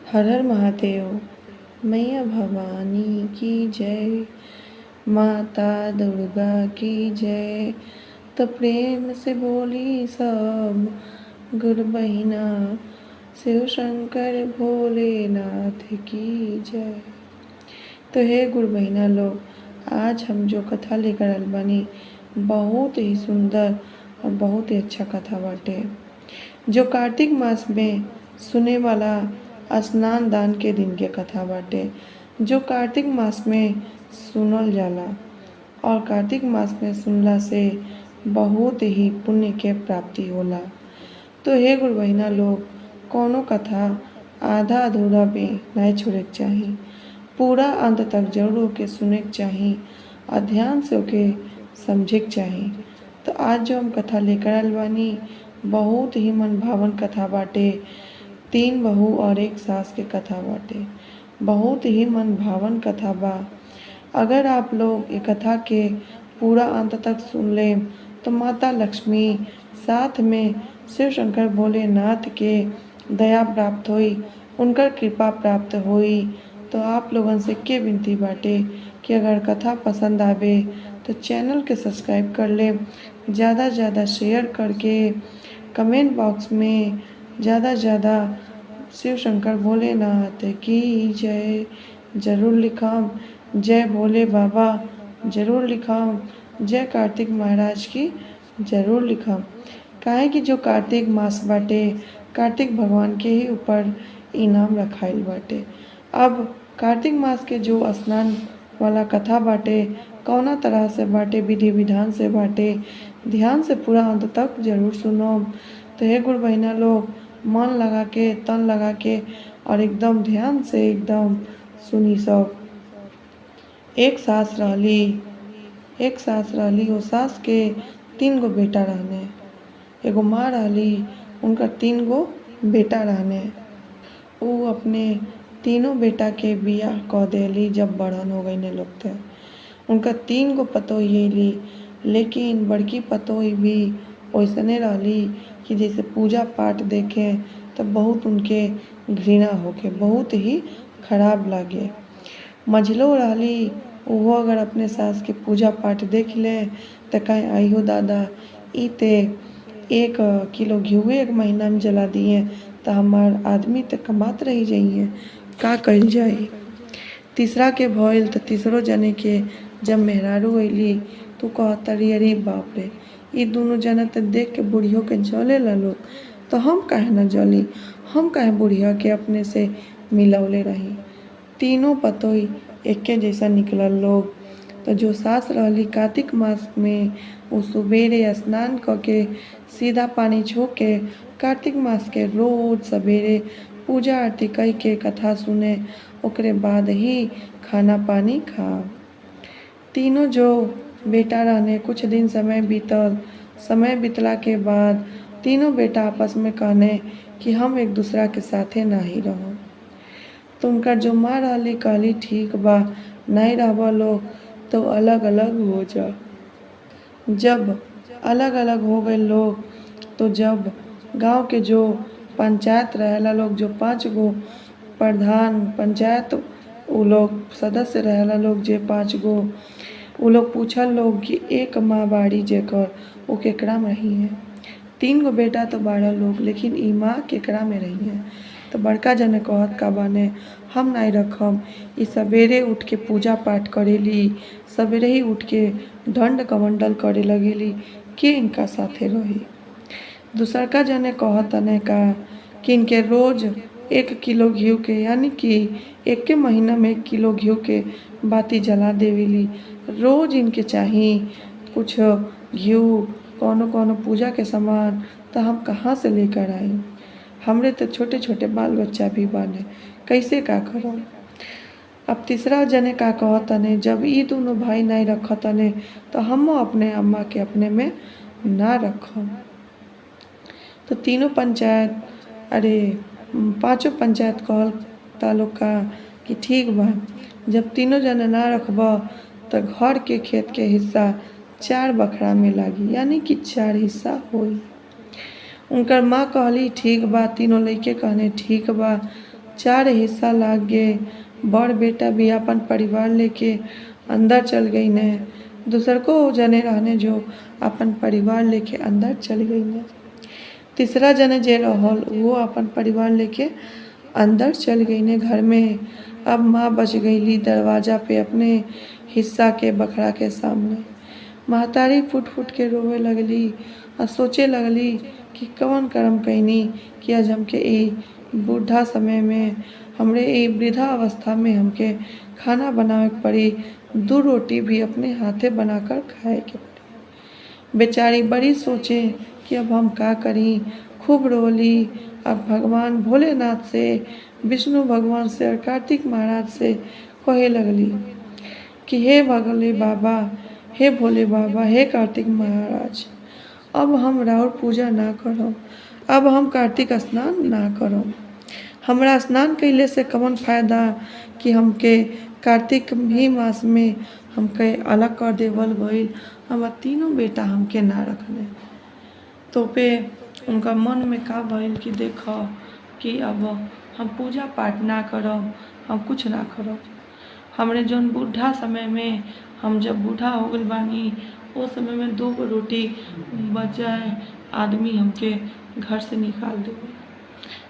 हर हर महादेव। मैया भवानी की जय, माता दुर्गा की जय। तो प्रेम से बोली सब गुरु बहिना, शिव शंकर भोलेनाथ की जय। तो हे गुरु बहिना लोग, आज हम जो कथा लेकर आल बानी बहुत ही सुंदर और बहुत ही अच्छा कथा बाटे, जो कार्तिक मास में सुने वाला स्नान दान के दिन के कथा बाटे, जो कार्तिक मास में सुनल जाला और कार्तिक मास में सुनला से बहुत ही पुण्य के प्राप्ति होला। तो हे गुरु बहिना लोग, कोनो कथा आधा अधूरा भी नहीं छोड़े के चाही, पूरा अंत तक जरूर ओके सुने के चाही और ध्यान से ओके समझे के चाही। तो आज जो हम कथा लेकर आल बानी बहुत ही मन भावन कथा बाटे। 3 बहू और 1 सास के कथा बाटे। बहुत ही मन भावन कथा बा। अगर आप लोग ये कथा के पूरा अंत तक सुन ले तो माता लक्ष्मी साथ में शिव शंकर भोलेनाथ के दया प्राप्त होई, उनकर कृपा प्राप्त होई। तो आप लोगन से के विनती बाटे कि अगर कथा पसंद आवे तो चैनल के सब्सक्राइब कर ले, ज़्यादा से ज़्यादा शेयर करके कमेंट बॉक्स में ज़्यादा से ज़्यादा शिव शंकर भोलेनाथ की जय जरूर लिखम, जय भोले बाबा जरूर लिखम, जय कार्तिक महाराज की जरूर लिखम। काहे कि जो कार्तिक मास बाटे कार्तिक भगवान के ही ऊपर इनाम रखाइल बाटे। अब कार्तिक मास के जो स्नान वाला कथा बाटे कौना तरह से बाटे, विधि विधान से बाटे, ध्यान से पूरा अंत तक जरूर सुनो। तो हे गुरु बहिना लोग, मन लगा के तन लगा के और एकदम ध्यान से एकदम सुनी सब। एक सास रहली, वो सास के 3 गो बेटा रहने। एगो माँ रहली, उनका 3 गो बेटा रहने। वो अपने तीनों बेटा के बियाह कह देली जब बड़हन हो गई ने लोग थे। उनका 3 गो पतोही अइली, लेकिन बड़की पतोही भी वैसने रहली कि जैसे पूजा पाठ देखे तो बहुत उनके घृणा होके, बहुत ही खराब लागे। मझलो रहली, वो अगर अपने सास के पूजा पाठ देख ले तो कहे आई हो दादा, ई ते 1 किलो घिउए 1 महीना में जला दिए तो हमार आदमी तो कमात रही जाइए, का कइल जाई। तीसरा के भइल तो तीसरो जने के जब मेहरारू अइली तो कहतरी अरे बाप रे, ई दोनों जना तो देख के बुढ़ियों के जले ला लोग, तो हम काहे न जली, हम काहे बुढ़िया के अपने से मिलौले रही। तीनों पतोही एके जैसा निकलल लोग। तो जो सास रहली कार्तिक मास में वो सुबेरे स्नान करके सीधा पानी छू के कार्तिक मास के रोज सवेरे पूजा आरती कई के कथा सुने, ओकरे बाद ही खाना पानी खा। तीनों जो बेटा रहने कुछ दिन समय बीतला के बाद तीनों बेटा आपस में कहने कि हम एक दूसरा के साथे नहीं रहो। तो उनका जो माँ रहली कहली ठीक बा, नहीं रहबा लोग तो अलग अलग हो जा। जब अलग अलग हो गए लोग तो जब गांव के जो पंचायत रहेला लोग, जो 5 गो प्रधान पंचायत वो लोग सदस्य रहेला लोग, जे 5 गो वो लोग पूछल लोग कि एक माँ बाड़ी जेकर वो केकरा में रही है। 3 गो बेटा तो बारह लोग, लेकिन ई माँ केकरा में रही है। तो बड़का जने कहत का बाने हम नहीं रखम, ई सवेरे उठ के पूजा पाठ करेली, सवेरे ही उठ के दंड कमंडल करे लगेली, के इनका साथे रही। दूसरका जने कहतने का कि इनके रोज 1 किलो घी के, यानी कि 1 महीना में 1 किलो घी के बाती जला देवेली। रोज इनके चाहिए कुछ घी, कौनो कौनो पूजा के सामान, तो हम कहाँ से लेकर आए। हमरे तो छोटे छोटे बाल बच्चा भी बाने, कैसे का करम। अब तीसरा जने का कहतने जब ई दोनों भाई नहीं रखतने तो हम अपने अम्मा के अपने में ना रखम। तो तीनों पंचायत, अरे 5 पंचायत कहल तालुका कि ठीक बा, जब तीनों जने ना रखबा तो घर के खेत के हिस्सा 4 बखरा में लागी, यानी कि 4 हिस्सा होई। उनकर माँ कहली ठीक बा, तीनों लइके कहने ठीक बा। चार हिस्सा लाग गए। बड़ बेटा भी अपन परिवार लेके अंदर चल गई ने। दूसर को जने रहने जो अपन परिवार लेके अंदर चल गई ने। तीसरा जने जे रहल वो अपन परिवार लेके अंदर चल गई ने घर में। अब माँ बच गईली दरवाजा पे अपने हिस्सा के बखरा के सामने। महतारी फुट फुट के रोवे लगली और सोचे लगली कि कौन कर्म कैनी कि आज हमके ई बूढ़ा समय में हमरे ई वृद्धा अवस्था में हमके खाना बनावे के पड़ी। 2 रोटी भी अपने हाथे बनाकर खाए के पड़ी। बेचारी बड़ी सोचे कि अब हम का करी। खूब रोली। अब भगवान भोलेनाथ से, विष्णु भगवान से और कार्तिक महाराज से कहे लगली कि हे भोले बाबा, हे भोले बाबा, हे कार्तिक महाराज, अब हम राउर पूजा ना करब। अब हम कार्तिक स्नान ना करब। हमरा स्नान कैले से कौन फायदा कि हमके कार्तिक भी मास में हमके अलग कर देवल गईल। हमार तीनों बेटा हमके ना रखने। तो पे उनका मन में का भइल कि देखो कि अब हम पूजा पाठ ना करब, हम कुछ ना करब। हमरे जौन बूढ़ा समय में हम जब बूढ़ा हो गइल बानी वो समय में 2 गो रोटी बचाए आदमी हमके घर से निकाल देवे।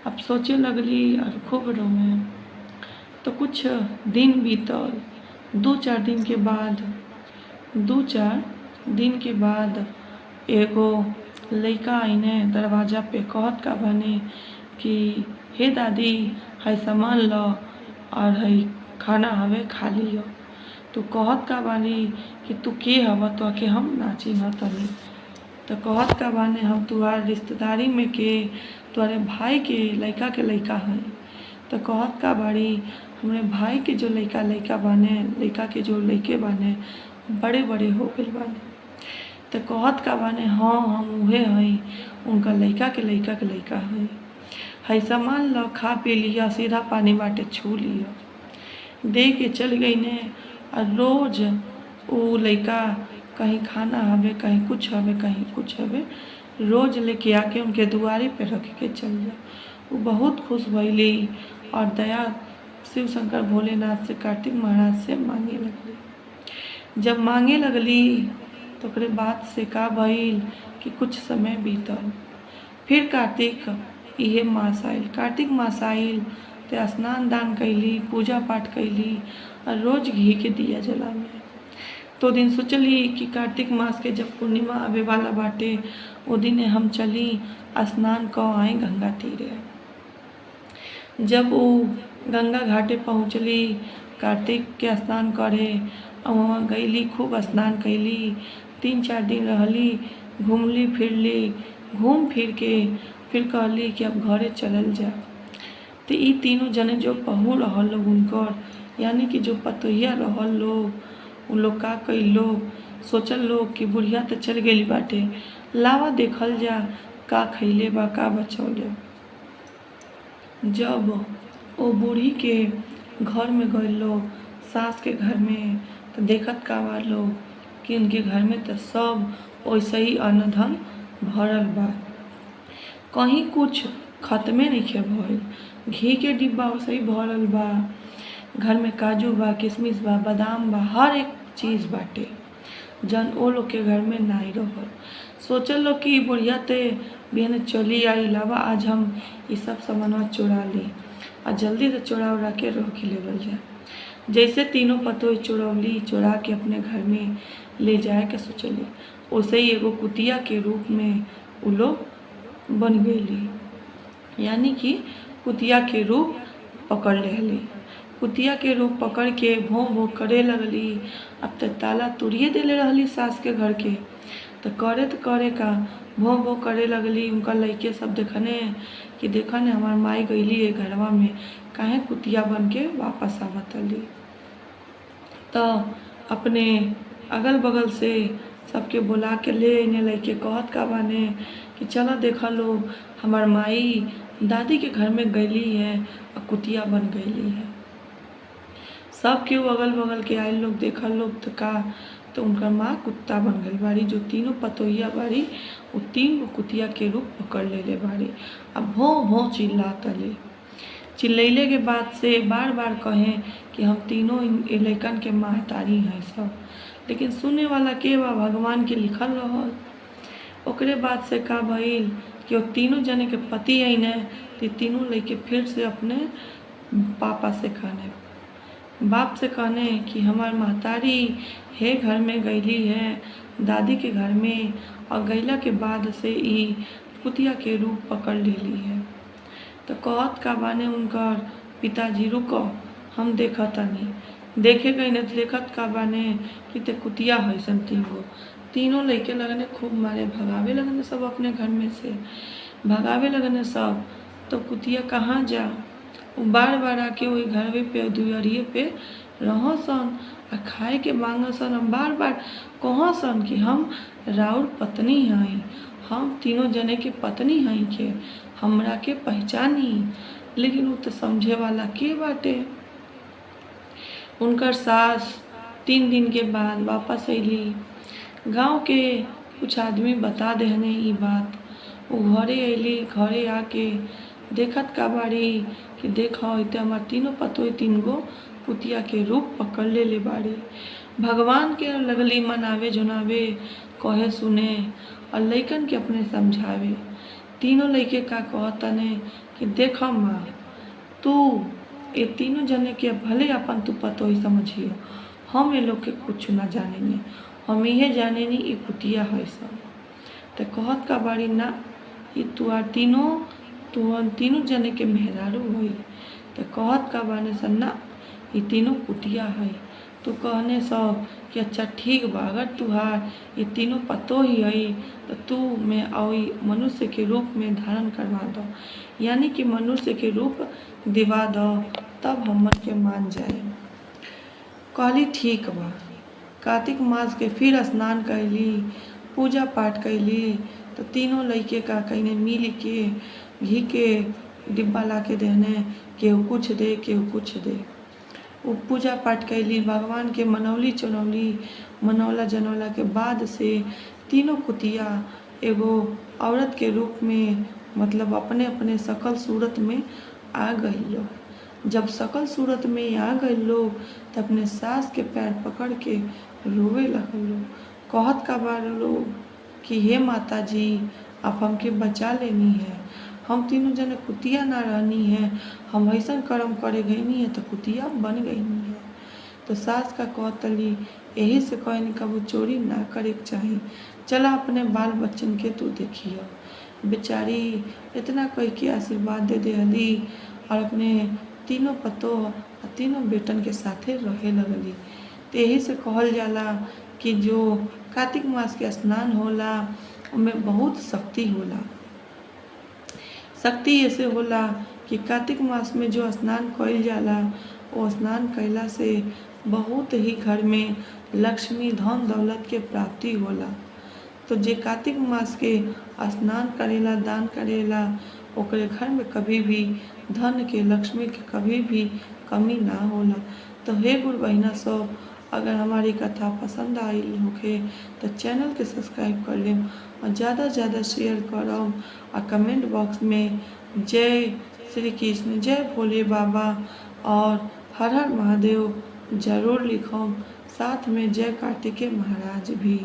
अब सोचे लगली और खूब रोवे। तो कुछ दिन बीतल। 2-4 दिन के बाद 2-4 दिन के बाद एगो लइका आइने दरवाजा पे कहत का बने कि हे दादी, है सामान लो और है खाना हवे खा लियो। तो कहत का बानी कि तू के हव, तो के हम ना चिन्हत तनी। तो कहत का बाने हम तुम्हार रिश्तेदारी में के तुम्हारे भाई के लइका है। तो कहत का बाड़ी हमरे भाई के जो लइका बाने, लइका के जो लइके बाने बड़े बड़े हो गइल बाने। तो कहत का बाने हाँ हम उहे हई, उनका लइका के लइका है। है सामान लो, खा पी लिया, सीधा पानी बाटे छू लिया। दे के चल गई ने। और रोज वो लइका कहीं खाना हवे, कहीं कुछ हवे, कहीं कुछ हवे, रोज लेके आके उनके दुआरे पे रख के चल जा। वो बहुत खुश भइली और दया शिव शंकर भोलेनाथ से, कार्तिक महाराज से मांगे लगली। जब मांगे लगली तो ओकरे बाद से का भइल कि कुछ समय बीतल। फिर कार्तिक इहे मास आइल। कार्तिक मास आइल तो स्नान दान कैली, पूजा पाठ कैली और रोज घी के दिया जलावे। तो दिन सोचली कि कार्तिक मास के जब पूर्णिमा आवे वाला बाटे वो दिन हम चली स्नान क आए गंगा तीरे। जब वो गंगा घाटे पहुँचली कार्तिक के स्नान करे और वहाँ गईली, खूब स्नान कैली। 3-4 दिन रहली, घूमली फिरली। घूम फिर के फिर कहली कि अब घरे चलल जा। तो ई तीनों जने जो बहू रहल लोग उनकर, यानी कि जो पतोहिया रहल लोग, उन लोग का कई लोग सोचल लोग कि बुढ़िया तो चल गई बाटे, लावा देखल जा का खैले बा, का बचौले। जब वो बूढ़ी के घर में गए लोग, सास के घर में, तो देखत का बा लोग कि उनके घर में तो सब वैसे ही अन्न धन भरल बा, कहीं कुछ खत्मे नहीं भइल। घी के डिब्बा वैसे ही भरल बा, घर में काजू बा, किशमिश बा, बादाम बा, हर एक चीज़ बाटे जन वो लोग के घर में नहीं रहल। सोचल लोग कि बुढ़िया ते बिहान चली आई, लावा आज हम ये सब सामान चुरा ली और जल्दी से चुरा उड़ा के रख लेवल जा। जैसे तीनों पतोह चुरौली, चुरा के अपने घर में ले जाए के सोचली, वैसे ही एगो कुतिया के रूप में वो लोग बन गईली, यानी कि कुतिया के रूप पकड़ लेली। कुतिया के रूप पकड़ के भों भों करे लगली। अब तो ताला तोड़िए देले रहली सास के घर के, तो करे का भों भों करे लगली। उनका लइके सब देखने कि देखने हमार माई गईली है घरवा में, काहे कुतिया बन के वापस आवतली। तो अपने अगल बगल से सबके बुला के ले आने लइके कहत का बाने कि चलो देखा लो हमार माई दादी के घर में गईली है और कुतिया बन गईली है। सब केहू अगल बगल के आए लोग देखल लोग तो का, तो उनका माँ कुत्ता बन गई बाड़ी। जो तीनों पतोहिया बाड़ी वो 3 गो कुतिया के रूप पकड़ लेले बाड़ी। अब भों भों चिल्लातली। चिल्लैले के बाद से बार बार कहें कि हम तीनों लइकन के महतारी हैं सब, लेकिन सुने वाला के बा, भगवान के लिखल रहल। ओकरे बाद से का भइल कि वो तीनों जने के पति आई न, तो तीनों लइके फिर से अपने पापा से कहने, बाप से कहने कि हमार महतारी हे घर में गईली है दादी के घर में, और गईला के बाद से ई कुतिया के रूप पकड़ लेली है। तो कहत का बाने उनकर पिताजी, रुको हम देखतानी। देखे गई न देखत का बाने कि ते कुतिया हैसन तीनों लइके लगने खूब मारे, भगावे लगने सब अपने घर में से, भगावे लगने सब। तो कुतिया कहाँ जा, वो बार बार आके वही घर पे दुआरिये पे रहसन आ खाए के मांगसन। हम बार बार कहसन कि हम राउर पत्नी हई, हम तीनों जने के पत्नी हई के हमरा के पहचानी, लेकिन वो तो समझे वाला के बाटे। उनकर सास 3 दिन के बाद वापस अली। गांव के कुछ आदमी बता देहने ई बात। वो घरे अली, घरे आके देखत का बाड़ी कि देखो इते हमार तीनों पतोई 3 गो कुतिया के रूप पकड़ ले बाड़ी। भगवान के लगली मनावे जोनावे, कहे सुने और लइकन के अपने समझावे। तीनों लइके का कहतने कि देखो माँ, तू ये तीनों जने के भले अपन तू पतोई समझियो, हम ये लोग के कुछ ना जानेनी, हम ये जानेनी ये कुतिया है सब। तो कहत का बाड़ी ना, ये तीनों जने के मेहरारू हुई। तो कहत का बाने सन ना, ये तीनों कुतिया है। तो कहने सब कि अच्छा ठीक बा, अगर तुहार ये तीनों पतो ही है तो तू में आई मनुष्य के रूप में धारण करवा दो, यानी कि मनुष्य के रूप दिवा दो, तब हमन के मान जाए। कहली ठीक बा। कार्तिक मास के फिर स्नान कैली, पूजा पाठ कैली। तो तीनों लइके का कहीं मिल के घी के डिब्बा ला के देने, केहू कुछ दे केहू कुछ दे। वो पूजा पाठ कैली, भगवान के मनौली चनौली, मनौला जनौला के बाद से तीनों कुतिया एगो औरत के रूप में, मतलब अपने अपने सकल सूरत में आ गई लोग। जब सकल सूरत में आ गए लोग तो अपने सास के पैर पकड़ के रोवे लगल लोग। कहत का बार लोग कि हे माता जी, आप हमके बचा लेनी है, हम तीनों जने कुतिया ना रहनी है, हम ऐसा कर्म करे गईनी है तो कुतिया बन गईनी है। तो सास का कहतली यही से कहनी कबू चोरी ना करे के चाहिए, चला अपने बाल बच्चन के तू देखियो। बेचारी इतना कह के आशीर्वाद दे देली और अपने तीनों पतों और तीनों बेटन के साथे रहे लगली। तो यही से कहल जाला कि जो कार्तिक मास के स्नान होला उनमें बहुत शक्ति होला। शक्ति ऐसे होला कि कार्तिक मास में जो स्नान कइल जाला, वो स्नान कैला से बहुत ही घर में लक्ष्मी धन दौलत के प्राप्ति होला। तो जे कार्तिक मास के स्नान करेला, दान करेला, ओकरे घर में कभी भी धन के, लक्ष्मी के कभी भी कमी ना होला। तो हे गुरु बहिना सब, अगर हमारी कथा पसंद आई होखे तो चैनल के सब्सक्राइब कर लें और ज़्यादा से ज़्यादा शेयर करम और कमेंट बॉक्स में जय श्री कृष्ण, जय भोले बाबा और हर हर महादेव जरूर लिखम, साथ में जय कार्तिकेय महाराज भी।